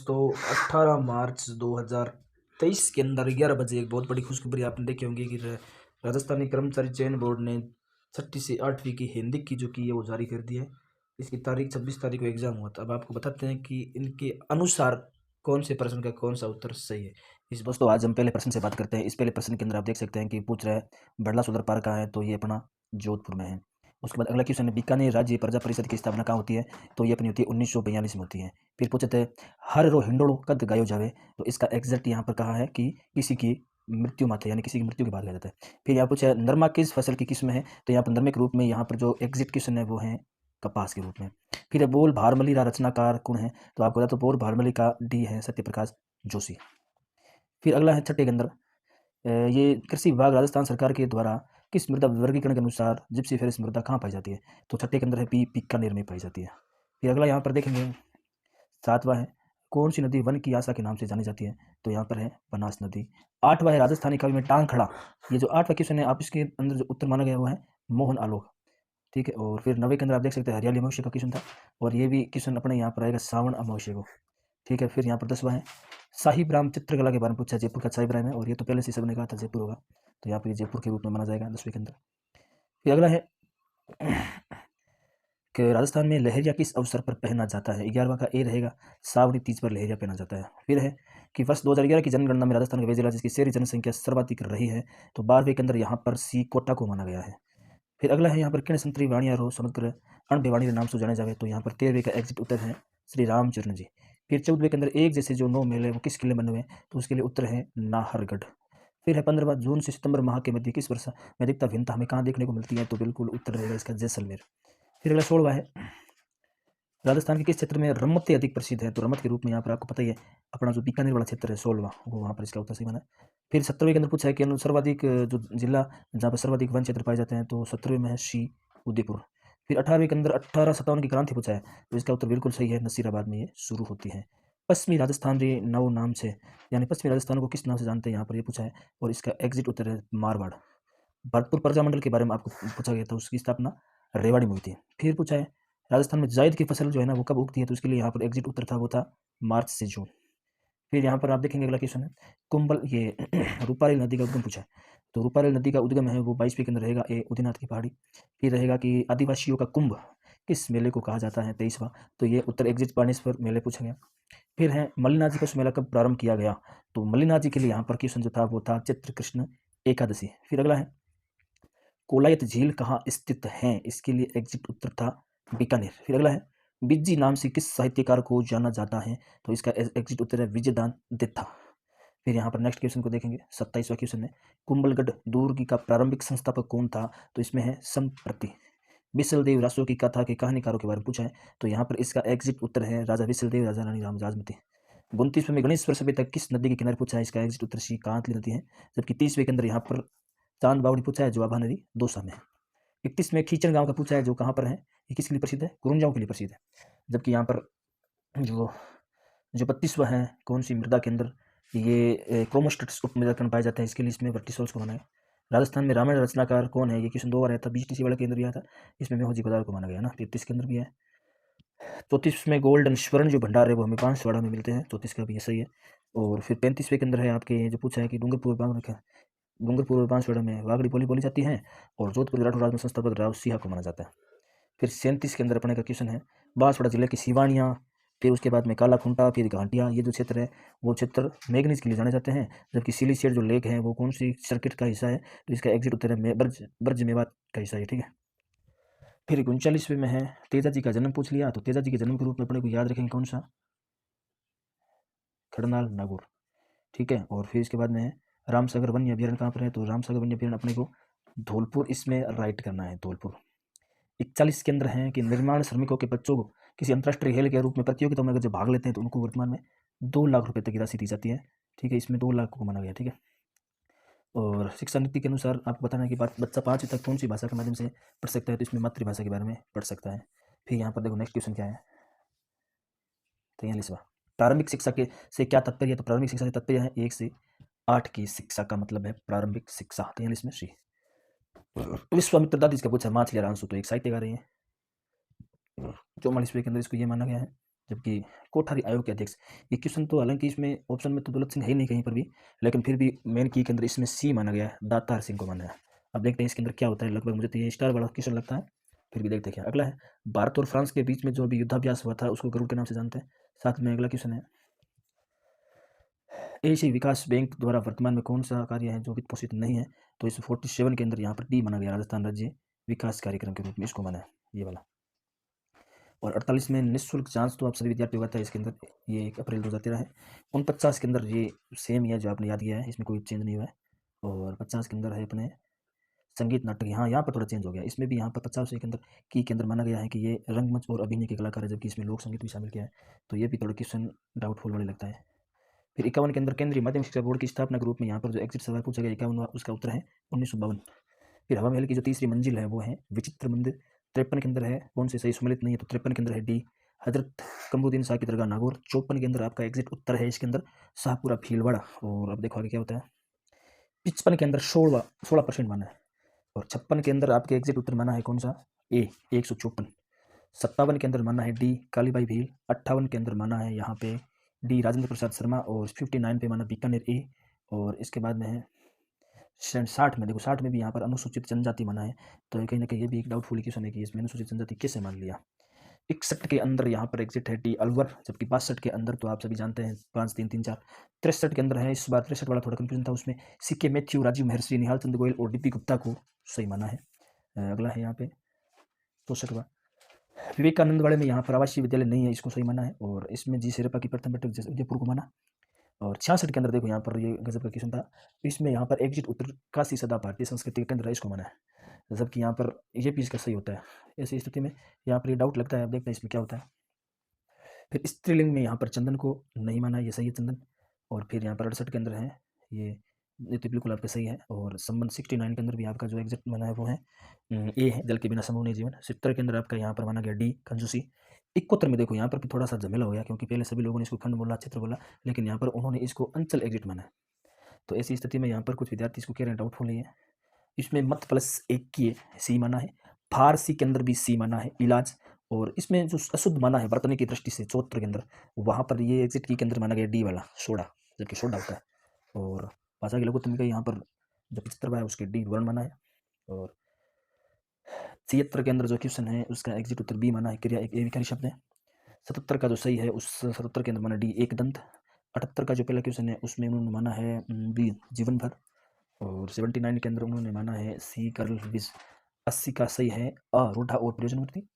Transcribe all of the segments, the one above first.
तो 18 मार्च 2023 के अंदर 11 बजे एक बहुत बड़ी खुशखबरी आपने देखी होंगी कि राजस्थानी कर्मचारी चयन बोर्ड ने 6ठी से 8वीं की हिंदी की जो की है वो जारी कर दी है। इसकी तारीख 26 तारीख को एग्जाम हुआ था। अब आपको बताते हैं कि इनके अनुसार कौन से प्रश्न का कौन सा उत्तर सही है। इस दोस्तों आज हम पहले प्रश्न से बात करते हैं। इस पहले प्रश्न के अंदर आप देख सकते हैं कि पूछ रहा है बड़ला सुधर पार्क कहाँ है, तो ये अपना जोधपुर में है। उसके बाद अगला क्वेश्चन है बीकानेर राज्य प्रजा परिषद की स्थापना कहाँ होती है, तो ये अपनी होती है 1942 में होती है। फिर पूछते हैं हर रो हिंडोड़ो कद गायो जावे, तो इसका एग्जैक्ट यहाँ पर कहा है कि किसी की मृत्यु माते यानी किसी की मृत्यु के बाद गाया जाता है। फिर यहाँ पूछा है नरमा किस फसल की किस्म है, तो यहाँ पर नरमे के रूप में यहाँ पर जो एग्जिट क्वेश्चन है वो है कपास के रूप में। फिर है बोल भारमली का रचनाकार कौन है, तो आपको बता तो बोल भारमली का डी है सत्य प्रकाश जोशी। फिर अगला है छठे के अंदर ये कृषि विभाग राजस्थान सरकार के द्वारा किस मृदा वर्गीकरण के अनुसार जिप्सीफेरस मृदा कहाँ पाई जाती है, तो छठे के अंदर है बीकानेर में पाई जाती है। फिर अगला यहाँ पर देखेंगे सातवां है कौन सी नदी वन की आशा के नाम से जानी जाती है, तो यहाँ पर है बनास नदी। आठवां है राजस्थानी काव्य में टांग खड़ा, ये जो आठवां क्वेश्चन है आप इसके अंदर जो उत्तर माना गया वो है मोहन आलोक। ठीक है, और फिर नवे के अंदर आप देख सकते हैं हरियाली अमावस्या का क्वेश्चन था, और ये भी क्वेश्चन अपने यहाँ पर आएगा सावन अमावस्या को। ठीक है, फिर यहाँ पर 10वां है साहिब राम चित्रकला के बारे में पूछा, जयपुर का साहिब राम है, और ये तो पहले से सबने कहा था जयपुर होगा, तो यहाँ पर ये जयपुर के रूप में माना जाएगा 10वीं के अंदर। फिर अगला है कि राजस्थान में लहरिया किस अवसर पर पहना जाता है, 11वां का ए रहेगा सावनी तीज पर लहरिया पहना जाता है। फिर है कि वर्ष 2011 की जनगणना में राजस्थान का वे जिला जिसकी शहरी जनसंख्या सर्वाधिक रही है, तो 12वीं के अंदर यहाँ पर सी कोटा को माना गया है। फिर अगला है यहाँ पर किण संतरी वाणिया रो समग्र अणबेवाणी के नाम से जाने जावे, तो यहाँ पर 13वीं का एग्जिट उत्तर है श्री रामचरण जी। फिर 14वीं के अंदर एक जैसे जो 9 मेले वो किस किले बने हुए हैं, तो उसके लिए उत्तर है नाहरगढ़। फिर है 15वां जून से सितंबर माह के मध्य किस वर्षा में अधिकता भिन्नता हमें कहाँ देखने को मिलती है, तो बिल्कुल उत्तर रहेगा इसका जैसलमेर। फिर अगला 16वां है राजस्थान के किस क्षेत्र में रम्मतें अधिक प्रसिद्ध है, तो रम्मत के रूप में यहाँ पर आपको पता ही है अपना जो बीकानेर वाला क्षेत्र है 16वां वो वहाँ पर इसका उत्तर सही माना है। फिर 17वें के अंदर पूछा है कि सर्वाधिक जो जिला जहाँ पर सर्वाधिक वन क्षेत्र पाए जाते हैं, तो 17वें में है शी उदयपुर। फिर 18वें के अंदर 1857 की क्रांति पूछा है, तो इसका उत्तर बिल्कुल सही है नसीराबाद में ये शुरू होती है। पश्चिमी राजस्थान रे नव नाम से यानी पश्चिमी राजस्थान को किस नाम से जानते हैं यहाँ पर ये पूछा है, और इसका एग्जिट उत्तर है मारवाड़। भरतपुर प्रजामंडल के बारे में आपको पूछा गया था, उसकी स्थापना रेवाड़ी में हुई थी। फिर पूछा है राजस्थान में जायद की फसल जो है ना वो कब उगती है, तो उसके लिए यहाँ पर एग्जिट उत्तर था वो था मार्च से जून। फिर यहाँ पर आप देखेंगे अगला क्वेश्चन है कुंभल ये रूपारेल नदी का उद्गम पूछा है, तो रूपारेल नदी का उद्गम है वो 22वीं के अंदर रहेगा ए उदयनाथ की पहाड़ी। फिर रहेगा कि आदिवासियों का कुंभ किस मेले को कहा जाता है 23वां, तो ये उत्तर एग्जिट बानेश्वर मेले पूछा गया। फिर है मल्लिनाथ जी का मेला कब प्रारंभ किया गया, तो मल्लिनाथ जी के लिए यहाँ पर क्वेश्चन जो था वो था चित्र कृष्ण एकादशी। फिर अगला है कोलायत झील कहाँ स्थित है, इसके लिए एग्जिट उत्तर था बीकानेर। फिर अगला है बिज्जी नाम से किस साहित्यकार को जाना जाता है, तो इसका एग्जिट उत्तर है विजयदान दत्ता। फिर यहाँ पर नेक्स्ट क्वेश्चन को देखेंगे 27वां क्वेश्चन है कुंभलगढ़ दुर्ग का प्रारंभिक संस्थापक कौन था, तो इसमें है संप्रति। विशलदेव रासो की कथा के कहानीकारों के बारे में पूछा है, तो यहाँ पर इसका एग्जिट उत्तर है राजा विशलदेव राजा रानी रामराजमती। 29वें में गणेश्वर सभ्यता किस नदी के किनारे पूछा है, इसका एग्जिट उत्तर श्री कांतली नदी है। जबकि 30वें के अंदर यहाँ पर चांद बावड़ी पूछा है जो आभा नदी दौसा में है। 31 में खींचन गांव का पूछा है जो कहाँ पर है, ये किसके लिए प्रसिद्ध है, कुरुंजाओं के लिए प्रसिद्ध है। जबकि यहाँ पर जो जो 32वां है कौन सी मृदा के अंदर ये क्रोमोस्टेट्स उपमृदा पाए जाते हैं, इसके लिए इसमें वर्टिसोल्स को माना है। राजस्थान में रामायण रचनाकार कौन है, ये क्वेश्चन 2 बार आया था बीटीसी वाले के अंदर भी आया था, इसमें मेहोजी गोदार को माना गया ना। 33 के अंदर भी है। 34 में गोल्डन स्वर्ण जो भंडार है वो हमें बांसवाड़ा में मिलते हैं, 34 का भी ये सही है। और फिर 35वें के अंदर है आपके जो पूछा है कि डूंगरपुर बांसवाड़ा में वागड़ी बोली बोली जाती है, और जोधपुर राठौर राज में संस्थापक राव सिंह को माना जाता है। फिर 37 के अंदर अपने का क्वेश्चन है बांसवाड़ा जिले की सिवानिया, फिर उसके बाद में काला खुंटा, फिर घाटिया, ये जो क्षेत्र है वो क्षेत्र मैग्नीज के लिए जाने जाते हैं। जबकि सिलीसेट जो लेक है वो कौन सी सर्किट का हिस्सा है, तो इसका एग्जिट उत्तर है ब्रज मेवात का हिस्सा है। ठीक है, फिर 39वें में है तेजा जी का जन्म पूछ लिया, तो तेजा जी के जन्म के रूप में अपने को याद रखेंगे कौन सा, खड़नाल नागौर। ठीक है, और फिर इसके बाद में है रामसागर वन्य अभ्यारण्य कहाँ पर है, तो रामसागर वन्य अभ्यारण्य अपने को धौलपुर इसमें राइट करना है धौलपुर। 41 के अंदर है कि निर्माण श्रमिकों के बच्चों को किसी अंतर्राष्ट्रीय खेल के रूप में प्रतियोगिता में अगर जो भाग लेते हैं तो उनको वर्तमान में 2 लाख रुपए तक की राशि दी जाती है। ठीक है, इसमें 2 लाख को माना गया। ठीक है, और शिक्षा नीति के अनुसार आपको बताना है कि बच्चा 5वीं तक कौन सी भाषा के माध्यम से पढ़ सकता है, तो इसमें मातृभाषा के बारे में पढ़ सकता है। फिर यहाँ पर देखो नेक्स्ट क्वेश्चन क्या है 43वां प्रारंभिक शिक्षा के से क्या तात्पर्य है, तो प्रारंभिक शिक्षा से तात्पर्य है 1 से 8 की शिक्षा का मतलब है प्रारंभिक शिक्षा। 43 में सी विश्वामित्र दादी इसका पूछा माछलिया रांसू, तो एक साहित्यकार है। 44वें के अंदर इसको ये माना गया है जबकि कोठारी आयोग के अध्यक्ष। ये क्वेश्चन तो हालांकि इसमें ऑप्शन में तो दौलत सिंह है ही नहीं कहीं पर भी, लेकिन फिर भी मेन की के अंदर इसमें सी माना गया है, दातार सिंह को माना है। अब देखते हैं इसके अंदर क्या होता है। लगभग मुझे तो ये स्टार वाला क्वेश्चन लगता है, फिर भी देखते हैं क्या। अगला है भारत और फ्रांस के बीच में जो अभी युद्धाभ्यास हुआ था उसको गरुड़ के नाम से जानते हैं। साथ में अगला क्वेश्चन है एशियाई विकास बैंक द्वारा वर्तमान में कौन सा कार्य है जो वित्त पोषित नहीं है। तो इस 47 के अंदर यहाँ पर डी माना गया, राजस्थान राज्य विकास कार्यक्रम के रूप में इसको माना है, ये वाला। और 48 में निःशुल्क जांच तो आप सभी विद्यार्थियों का था इसके अंदर, ये 1 अप्रैल 2013 है। 49 के अंदर ये सेम ही है जो आपने याद किया है, इसमें कोई चेंज नहीं हुआ है। और 50 के अंदर है अपने संगीत नाटक, हाँ यहाँ पर थोड़ा चेंज हो गया। इसमें भी यहाँ पर 50 के अंदर की के अंदर माना गया है कि ये रंगमंच और अभिनय के कलाकार है, जबकि इसमें लोक संगीत भी शामिल किया है। तो ये भी थोड़ा क्वेश्चन डाउटफुल वाले लगता है। फिर 51 के अंदर केंद्रीय माध्यमिक शिक्षा बोर्ड की स्थापना के रूप में यहाँ पर जो एग्जिट सवाल पूछा गया 51, उसका उत्तर है 1952। फिर हवा महल की जो तीसरी मंजिल है वो है विचित्र मंदिर। 53 के अंदर है कौन से सही सम्मिलित नहीं है, तो 53 के अंदर है डी हजरत कमरुद्दीन शाह की दरगाह नागौर। 54 के अंदर आपका एग्जिट उत्तर है इसके अंदर शाहपुरा भीलवाड़ा। और अब देखो आगे क्या होता है। 55 के अंदर 16% माना है। और 56 के अंदर आपके एग्जिट उत्तर माना है कौन सा, ए 154। 57 के अंदर माना है डी कालीबाई भील। 58 के अंदर माना है यहाँ पे डी राजेंद्र प्रसाद शर्मा। और 59 पे माना बीकानेर ए। और इसके बाद में है 60 में, देखो 60 में भी यहाँ पर अनुसूचित जनजाति माना है। तो कहीं ना कहीं ये भी एक डाउटफुल क्वेश्चन है कि इसमें अनुसूचित जनजाति कैसे मान लिया। 61 के अंदर यहाँ पर एग्जिट है डी अलवर। जबकि 62 के अंदर तो आप सभी जानते हैं 5 3 3 4। 63 के अंदर है, इस बार 63 वाला थोड़ा कंफ्यूजन था, उसमें सीके मैथ्यू, राजीव महर्षि, निहाल चंद गोयल और डीपी गुप्ता को सही माना है। अगला है यहाँ पे 64वां विवेकानंद वाले में यहाँ पर आवासीय विद्यालय नहीं है, इसको सही माना है। और इसमें जी शेरपा की प्रथम बैठक उदयपुर को माना। और 66 के अंदर देखो यहाँ पर ये गजब का क्वेश्चन था, इसमें यहाँ पर एग्जिट उत्तर काशी सदा भारतीय संस्कृति के केंद्र है, इसको माना है। जबकि यहाँ पर ये भी इसका सही होता है। ऐसी स्थिति में यहाँ पर ये डाउट लगता है, अब देखते हैं इसमें क्या होता है। फिर स्त्रीलिंग में यहाँ पर चंदन को नहीं माना, ये सही है चंदन। और फिर यहाँ पर 68 के अंदर है ये तो बिल्कुल आपका सही है। और संबंध 69 के अंदर भी आपका जो एग्जिट माना है वो है ए है, जल के बिना समूह नहीं जीवन। 70 के अंदर आपका यहाँ पर माना गया डी कंजूसी। 71 में देखो यहाँ पर भी थोड़ा सा झमेला हो गया, क्योंकि पहले सभी लोगों ने इसको खंड बोला, क्षेत्र बोला, लेकिन यहाँ पर उन्होंने इसको अंचल एग्जिट माना है। तो ऐसी स्थिति में यहाँ पर कुछ विद्यार्थी इसको कह रहे हैं डाउटफुल नहीं है। इसमें मत +1 की सी माना है। फारसी के अंदर भी सी माना है इलाज। और इसमें जो अशुद्ध माना है बर्तने की दृष्टि से 74 के अंदर, वहाँ पर ये एग्जिट की के अंदर माना गया डी वाला सोडा, जबकि सोडा होता है। और भाषा की लघुत्तम यहाँ पर जो 75 है उसके डी वर्ण माना है। और 76 के अंदर जो क्वेश्चन है उसका एग्जिट उत्तर बी माना है, क्रिया एक विकारी शब्द है। 77 का जो सही है उस 77 के अंदर माना डी एक दंत। 78 का जो पहला क्वेश्चन है उसमें उन्होंने माना है बी जीवन भर। और 79 के अंदर उन्होंने माना है सी कर्ल विज। 80 का सही है रूढ़ा और प्रयोजन मूर्ति।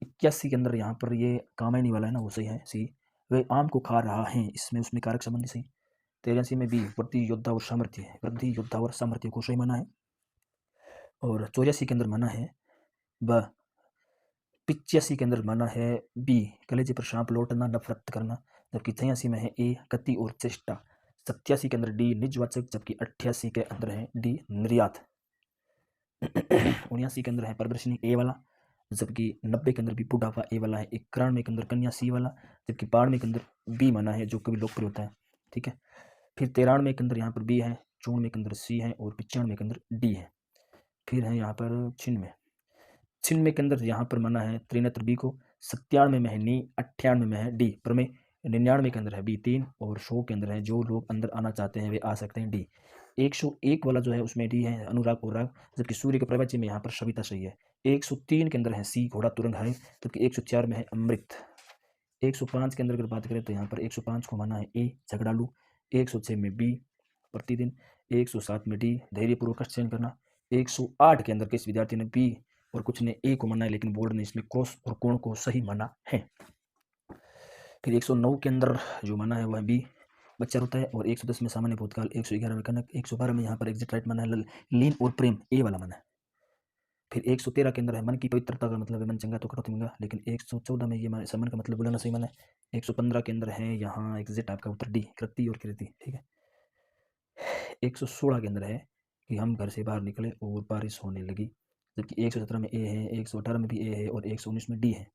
81 के अंदर यहाँ पर ये कामायनी वाला है ना, वो सही है सी, वे आम को खा रहा है, इसमें उसमें कारक संबंधी सही। 83 में भी वृद्धि योद्धा और सामर्थ्य, वृद्धि योद्धा और सामर्थ्य को सही माना है। और 84 के अंदर माना है ब। 85 के अंदर माना है बी कलेजे पर सांप लौटना, नफरत करना। जबकि 86 में है ए गति और चेष्टा। 87 के अंदर डी निजवाचक, जबकि 88 के अंदर है डी निर्यात। 79 के अंदर है प्रदर्शनी ए वाला। जबकि 90 के अंदर भी बुढ़ापा ए वाला है। 91 के अंदर कन्या सी वाला। जबकि 92 के अंदर बी माना है जो कभी लोकप्रिय होता है, ठीक है। फिर 93 के अंदर यहाँ पर बी है, 94 के अंदर सी है और 95 के अंदर डी है। फिर है यहाँ पर 96 के अंदर यहाँ पर माना है त्रिनेत्र बी को। 97 में है नी, 98 में है डी प्रमेय। 99 के अंदर है बी 3 और 100 के अंदर है जो लोग अंदर आना चाहते हैं वे आ सकते हैं डी। 101 वाला जो है उसमें डी है अनुराग और राग। जबकि सूर्य के प्रवचन में यहाँ पर सविता सही है। 103 के अंदर है सी घोड़ा तुरंग है। जबकि 104 में है अमृत। 105 के अंदर अगर बात करें तो यहाँ पर 105 को माना है ए झगड़ालू। 106 में बी प्रतिदिन। 107 में डी धैर्यपूर्वक कष्ट सहन करना। 108 के अंदर किस विद्यार्थी ने बी और कुछ ने ए को माना है, लेकिन बोर्ड ने इसमें क्रॉस और कोण को सही माना है। फिर 109 के अंदर जो माना है वह बी बच्चा होता है। और 110 में सामान्य भूतकाल। 111 में कनक। 112 में यहाँ पर एग्जिट राइट माना है लीन और प्रेम ए वाला माना है। फिर 113 के अंदर है मन की पवित्रता का मतलब है मन चंगा तो कटौती मंगा। लेकिन 114 में ये मन का मतलब बुलाना सही माना है। 115 के अंदर है यहाँ एग्जिट आपका उत्तर डी कृति और कृति, ठीक है। 116 के अंदर है कि हम घर से बाहर निकले और बारिश होने लगी। जबकि 117 में ए है, 118 में भी ए है और 119 में डी है।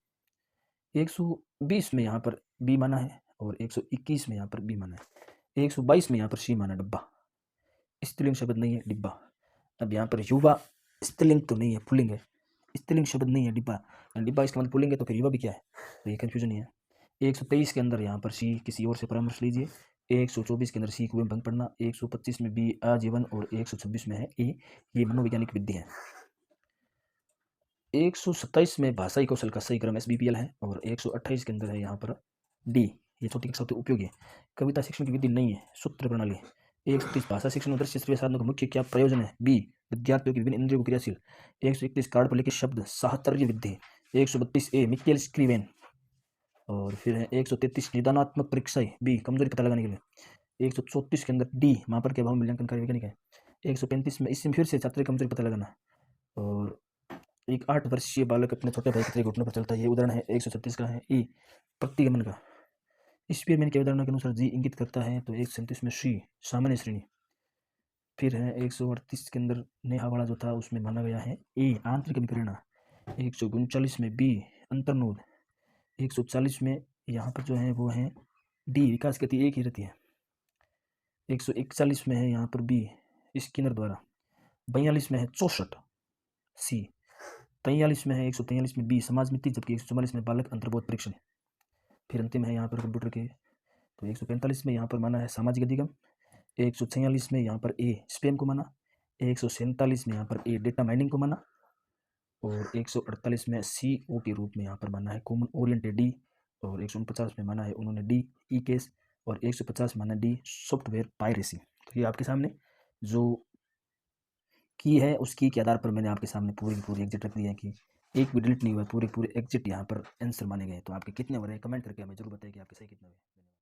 120 में यहाँ पर बी माना है और 121 में यहाँ पर बी माना है। 122 में यहाँ पर सी माना डब्बा। स्त्रीलिंग शब्द नहीं है डिब्बा। अब यहाँ पर युवा स्त्रीलिंग तो नहीं है, पुल्लिंग है। स्त्रीलिंग शब्द नहीं है डिब्बा, डिब्बा इसका मतलब पुल्लिंग है, तो फिर युवा भी क्या है, तो ये कन्फ्यूजन ही है। 123 के अंदर यहाँ पर सी किसी और से परामर्श लीजिए। 124 के अंदर सी कुएं भंग पड़ना, 125 में बी आजीवन और 126 में है ए। ये मनोवैज्ञानिक विधि है। 127 में भाषाई कौशल का सही क्रम SBPL है और 128 के अंदर है यहाँ पर डी। ये छोटी कक्षा उपयोगी है। कविता शिक्षण की विधि नहीं है, सूत्र प्रणाली। 130 भाषा शिक्षण और दृश्य श्रव्य साधनों का मुख्य क्या प्रयोजन है? बी विद्यार्थियों की विभिन्न इंद्रियों को क्रियाशील। 131 कार्ड पर लिखे शब्द साहचर्य विधि। 132 ए मिकेल स्क्रीवेन। और फिर है 133 निदानात्मक परीक्षाएं बी कमजोरी पता लगाने के लिए। 134 के अंदर डी मापन के अभाव मूल्यांकन कार्य वैज्ञानिक है। 135 में इसमें फिर से छात्र की कमजोरी पता लगाना। और एक 8 वर्षीय बालक अपने छोटे भाई के घुटनों पर चलता है। ये उदाहरण है 136 का है ई प्रतिगमन का। स्पीयरमैन के उदाहरण के अनुसार जी इंगित करता है, तो 137 में सी सामान्य श्रेणी। फिर है 138 के अंदर नेहा वाला जो था उसमें माना गया है ए आंतरिक अभिप्रेरणा। 139 में बी अंतर्नोद। 140 में यहाँ पर जो है वो है डी विकास गति एक ही रहती है। 141 में है यहाँ पर बी स्किनर द्वारा। 42 में है 64 सी। 43 में है 143 में बी समाज मिति, जबकि 144 में बालक अंतर्बोध परीक्षण। फिर अंतिम है यहाँ पर कंप्यूटर के, तो 145 में यहाँ पर माना है सामाजिक अधिगम। 146 में यहाँ पर ए स्पैम को माना। 147 में यहाँ पर ए डेटा माइनिंग को माना। और 148 में CO के रूप में यहाँ पर माना है कॉमन ओरिएंटेड डी। और 149 में माना है उन्होंने डी ई केस। और 150 माना डी सॉफ्टवेयर पायरेसी। तो ये आपके सामने जो की है उस की के आधार पर मैंने आपके सामने पूरी की पूरी एग्जिट रख दी है कि एक भी डिलीट नहीं हुआ, पूरे पूरे एग्जिट यहाँ पर आंसर माने गए। तो आपके कितने हो रहे हैं कमेंट करके हमें जरूर बताइए कि आपके सही कितने हुए।